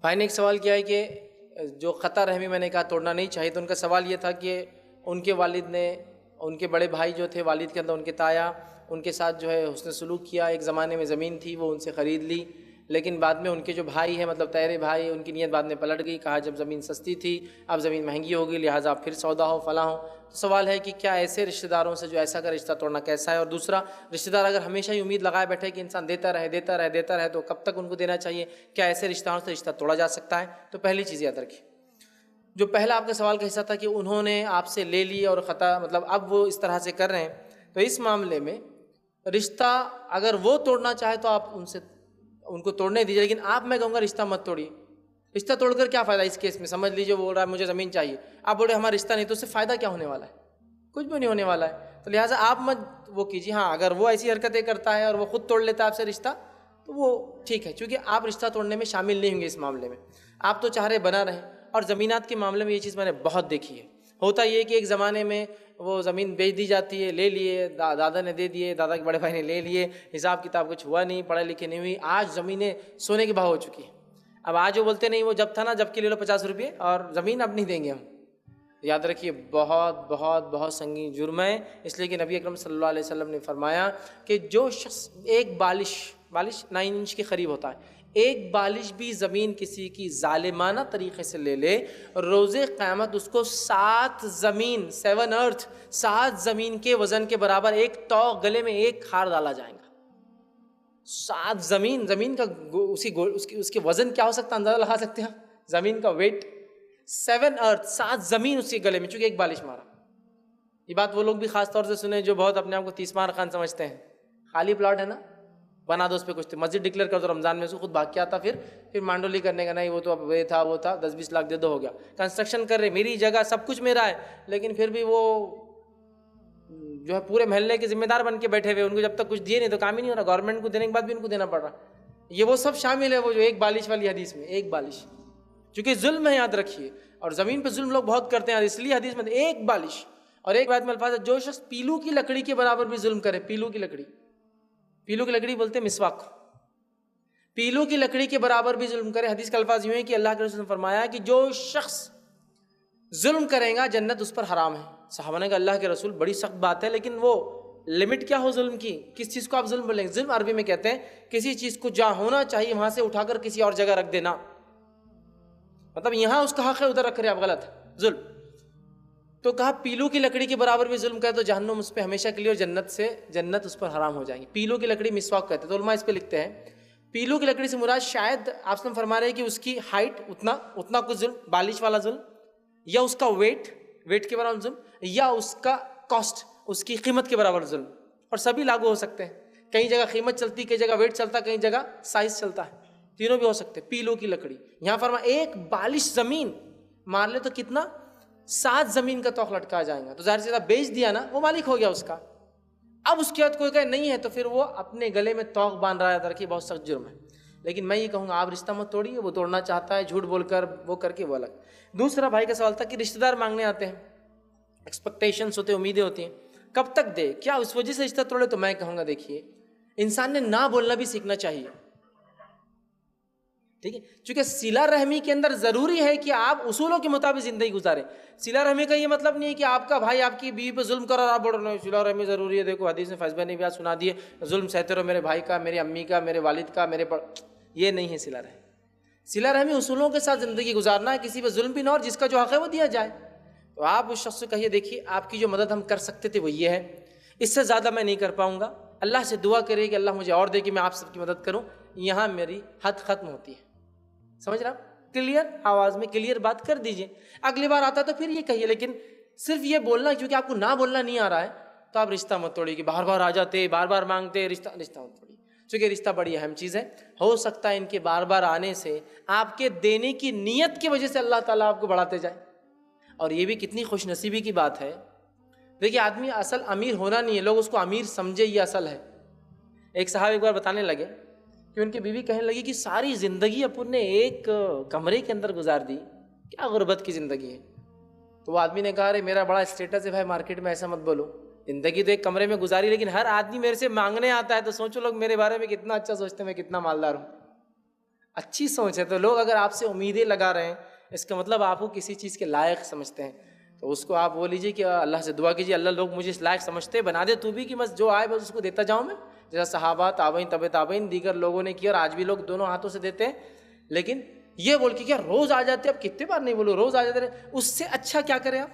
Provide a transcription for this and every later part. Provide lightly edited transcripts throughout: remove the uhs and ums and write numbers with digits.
بھائی نے ایک سوال کیا ہے کہ جو قطع رحمی میں نے کہا توڑنا نہیں چاہیے، تو ان کا سوال یہ تھا کہ ان کے والد نے ان کے بڑے بھائی جو تھے والد کے اندر ان کے تایا ان کے ساتھ جو ہے حسن سلوک کیا، ایک زمانے میں زمین تھی وہ ان سے خرید لی، لیکن بعد میں ان کے جو بھائی ہیں مطلب تیرے بھائی، ان کی نیت بعد میں پلٹ گئی، کہا جب زمین سستی تھی اب زمین مہنگی ہو گئی لہٰذا پھر سودا ہو فلاں ہو۔ تو سوال ہے کہ کیا ایسے رشتہ داروں سے جو ایسا کا رشتہ توڑنا کیسا ہے؟ اور دوسرا، رشتہ دار اگر ہمیشہ ہی امید لگائے بیٹھے کہ انسان دیتا رہے دیتا رہے دیتا رہے تو کب تک ان کو دینا چاہیے؟ کیا ایسے رشتہ داروں سے رشتہ توڑا جا سکتا ہے؟ تو پہلی چیز یاد رکھیے، جو پہلا آپ کا سوال کا حصہ تھا کہ انہوں نے آپ سے لے لی اور خطا مطلب اب وہ اس طرح سے کر رہے ہیں، تو اس معاملے میں رشتہ اگر وہ توڑنا چاہے تو آپ ان کو توڑنے دیجیے، لیکن آپ میں کہوں گا رشتہ مت توڑیے۔ رشتہ توڑ کر کیا فائدہ اس کیس میں؟ سمجھ لیجیے وہ بول رہا ہے مجھے زمین چاہیے، آپ بول رہے ہمارا رشتہ نہیں، تو اس سے فائدہ کیا ہونے والا ہے؟ کچھ بھی نہیں ہونے والا ہے۔ تو لہٰذا آپ مت وہ کیجیے۔ ہاں اگر وہ ایسی حرکتیں کرتا ہے اور وہ خود توڑ لیتا ہے آپ سے رشتہ تو وہ ٹھیک ہے، چونکہ آپ رشتہ توڑنے میں شامل نہیں ہوں گے اس معاملے میں، آپ تو چاہ رہے بنا رہیں۔ اور زمینات کے معاملے میں یہ چیز میں نے بہت دیکھی ہے، ہوتا یہ کہ ایک زمانے میں وہ زمین بیچ دی جاتی ہے، لے لیے دادا نے دے دیے، دادا کے بڑے بھائی نے لے لیے، حساب کتاب کچھ ہوا نہیں، پڑھے لکھے نہیں ہوئی، آج زمینیں سونے کے بھاؤ ہو چکی ہیں۔ اب آج وہ بولتے نہیں وہ جب تھا نا جب کے لے لو 50 روپئے اور زمین اب نہیں دیں گے ہم۔ یاد رکھیے بہت بہت بہت سنگین جرم ہے، اس لیے کہ نبی اکرم صلی اللہ علیہ وسلم نے فرمایا کہ جو شخص ایک بالش 9 انچ کے قریب ہوتا ہے، ایک بالش بھی زمین کسی کی ظالمانہ طریقے سے لے لے، روز قیامت اس کو 7 زمین کے وزن کے برابر ایک طوق گلے میں ایک ہار ڈالا جائے گا۔ 7 زمین کا اس کے وزن کیا ہو سکتا ہے اندازہ لگا سکتے ہیں؟ زمین کا ویٹ 7 زمین اس کے گلے میں، چونکہ ایک بالش مارا۔ یہ بات وہ لوگ بھی خاص طور سے سنیں جو بہت اپنے آپ کو تیسمار خان سمجھتے ہیں۔ خالی پلاٹ ہے نا، بنا دو اس پہ کچھ، مسجد ڈکلیئر کر دو رمضان میں، سے خود بھاگ کے آتا، پھر مانڈولی کرنے کا نہیں، وہ تو اب وہ تھا 10-20 لاکھ دے دو ہو گیا۔ کنسٹرکشن کر رہے، میری جگہ سب کچھ میرا ہے، لیکن پھر بھی وہ جو ہے پورے محلے کے ذمہ دار بن کے بیٹھے ہوئے، ان کو جب تک کچھ دیے نہیں تو کام ہی نہیں ہو رہا، گورنمنٹ کو دینے کے بعد بھی ان کو دینا پڑ رہا۔ یہ وہ سب شامل ہے، وہ جو ایک بالش والی حدیث میں، ایک بالش، چونکہ ظلم ہے یاد رکھیے، اور زمین پہ ظلم لوگ بہت کرتے ہیں، اس لیے حدیث میں ایک بالش۔ اور ایک بات میں الفاظ ہے، جو شخص پیلو کی لکڑی کے برابر بھی ظلم کرے، پیلو کی لکڑی بولتے ہیں مسواک، پیلو کی لکڑی کے برابر بھی ظلم کرے، حدیث کا الفاظ یوں ہے کہ اللہ کے رسول نے فرمایا کہ جو شخص ظلم کرے گا جنت اس پر حرام ہے۔ صحابہ نے کہا اللہ کے رسول بڑی سخت بات ہے، لیکن وہ لمٹ کیا ہو ظلم کی؟ کس چیز کو آپ ظلم بولیں گے؟ ظلم عربی میں کہتے ہیں کسی چیز کو جہاں ہونا چاہیے وہاں سے اٹھا کر کسی اور جگہ رکھ دینا، مطلب یہاں اس کا حق ہے ادھر رکھ رہے آپ، غلط ہے ظلم۔ تو کہا پیلو کی لکڑی کے برابر بھی ظلم کرے تو جہنم اس پہ ہمیشہ کے لیے، اور جنت اس پر حرام ہو جائیں گی۔ پیلو کی لکڑی مسواک کہتے ہیں، تو علماء اس پہ لکھتے ہیں پیلو کی لکڑی سے مراد شاید آپ سے فرما رہے ہیں کہ اس کی ہائٹ اتنا کچھ ظلم، بالش والا ظلم، یا اس کا ویٹ کے برابر ظلم، یا اس کا کاسٹ، اس کی قیمت کے برابر ظلم، اور سبھی لاگو ہو سکتے ہیں۔ کئی جگہ قیمت چلتی، کئی جگہ ویٹ چلتا، کئی جگہ سائز چلتا ہے، تینوں بھی ہو سکتے۔ پیلو کی لکڑی یہاں فرما ایک بالش زمین مار لے تو کتنا؟ 7 زمین کا توق لٹکا جائے گا۔ تو ظاہر سی بات بیچ دیا نا، وہ مالک ہو گیا اس کا۔ اب اس کے بعد کوئی کہے نہیں ہے تو پھر وہ اپنے گلے میں توق باندھ رہا ہے، درکی بہت سخت جرم ہے۔ لیکن میں یہ کہوں گا آپ رشتہ مت توڑیے، وہ توڑنا چاہتا ہے جھوٹ بول کر وہ کر کے وہ الگ۔ دوسرا بھائی کا سوال تھا کہ رشتہ دار مانگنے آتے ہیں، ایکسپیکٹیشنس ہوتے ہیں، امیدیں ہوتی ہیں، کب تک دے؟ کیا اس وجہ سے رشتہ توڑے؟ تو میں کہوں گا دیکھیے انسان نے نہ بولنا بھی سیکھنا چاہیے، ٹھیک ہے؟ چونکہ صلہ رحمی کے اندر ضروری ہے کہ آپ اصولوں کے مطابق زندگی گزاریں۔ صلہ رحمی کا یہ مطلب نہیں ہے کہ آپ کا بھائی آپ کی بیوی پہ ظلم کر رہا اور آپ بول رہے ہیں صلہ رحمی ضروری ہے، دیکھو حدیث میں فیض نے بھی سنا دیے ظلم سہتے رہو میرے بھائی کا، میری امی کا، میرے والد کا، یہ نہیں ہے صلہ رحمی۔ صلہ رحمی اصولوں کے ساتھ زندگی گزارنا ہے، کسی پہ ظلم بھی نہ ہو، اور جس کا جو حق ہے وہ دیا جائے۔ تو آپ اس شخص سے کہیے دیکھیے آپ کی جو مدد ہم کر سکتے تھے وہ یہ ہے، اس سے زیادہ میں نہیں کر پاؤں گا، اللہ سے دعا کرے کہ اللہ مجھے اور دے کہ میں آپ سب کی مدد کروں، یہاں میری حد ختم ہوتی ہے۔ سمجھ رہا آپ؟ کلیئر آواز میں کلیئر بات کر دیجئے، اگلی بار آتا تو پھر یہ کہیے، لیکن صرف یہ بولنا کیونکہ آپ کو نہ بولنا نہیں آ رہا ہے تو آپ رشتہ مت توڑیے کہ بار بار آ جاتے، بار بار مانگتے، رشتہ مت توڑیے، چونکہ رشتہ بڑی اہم چیز ہے۔ ہو سکتا ہے ان کے بار بار آنے سے آپ کے دینے کی نیت کی وجہ سے اللہ تعالیٰ آپ کو بڑھاتے جائے، اور یہ بھی کتنی خوش نصیبی کی بات ہے۔ دیکھیے آدمی اصل امیر ہونا نہیں ہے، لوگ اس کو امیر سمجھے، یہ اصل ہے۔ ایک صاحب ایک بار بتانے لگے کہ ان کی بیوی کہنے لگی کہ ساری زندگی اپن نے ایک کمرے کے اندر گزار دی، کیا غربت کی زندگی ہے۔ تو وہ آدمی نے کہا ارے میرا بڑا اسٹیٹس ہے بھائی مارکیٹ میں، ایسا مت بولو، زندگی تو ایک کمرے میں گزاری، لیکن ہر آدمی میرے سے مانگنے آتا ہے، تو سوچو لوگ میرے بارے میں کتنا اچھا سوچتے ہیں، میں کتنا مالدار ہوں۔ اچھی سوچ ہے. تو لوگ اگر آپ سے امیدیں لگا رہے ہیں اس کا مطلب آپ کو کسی چیز کے لائق سمجھتے ہیں. تو اس کو آپ بول لیجیے کہ اللہ سے دعا کیجیے اللہ لوگ مجھے اس لائق سمجھتے بنا دے تو بھی کہ بس جو آئے بس اس کو دیتا جاؤں میں, جیسا صحابہ تابعین طب تابعین دیگر لوگوں نے کیا اور آج بھی لوگ دونوں ہاتھوں سے دیتے ہیں. لیکن یہ بول کے کیا روز آ جاتے اب کتنے بار نہیں بولو روز آ جاتے رہے, اس سے اچھا کیا کریں آپ,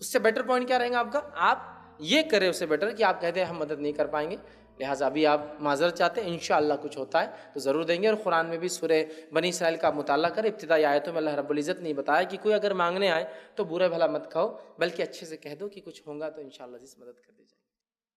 اس سے بیٹر پوائنٹ کیا رہیں گا آپ کا, آپ یہ کریں اس سے بیٹر کہ آپ کہتے ہیں ہم مدد نہیں کر پائیں گے لہٰذا ابھی آپ معذرت چاہتے ہیں انشاءاللہ کچھ ہوتا ہے تو ضرور دیں گے. اور قرآن میں بھی سورہ بنی اسرائیل کا مطالعہ کریں, ابتدائی آیتوں میں اللہ رب العزت نے بتایا کہ کوئی اگر مانگنے آئے تو برا بھلا مت کہو بلکہ اچھے سے کہہ دو کہ کچھ ہوگا تو انشاءاللہ عزیز مدد کر دی جائے.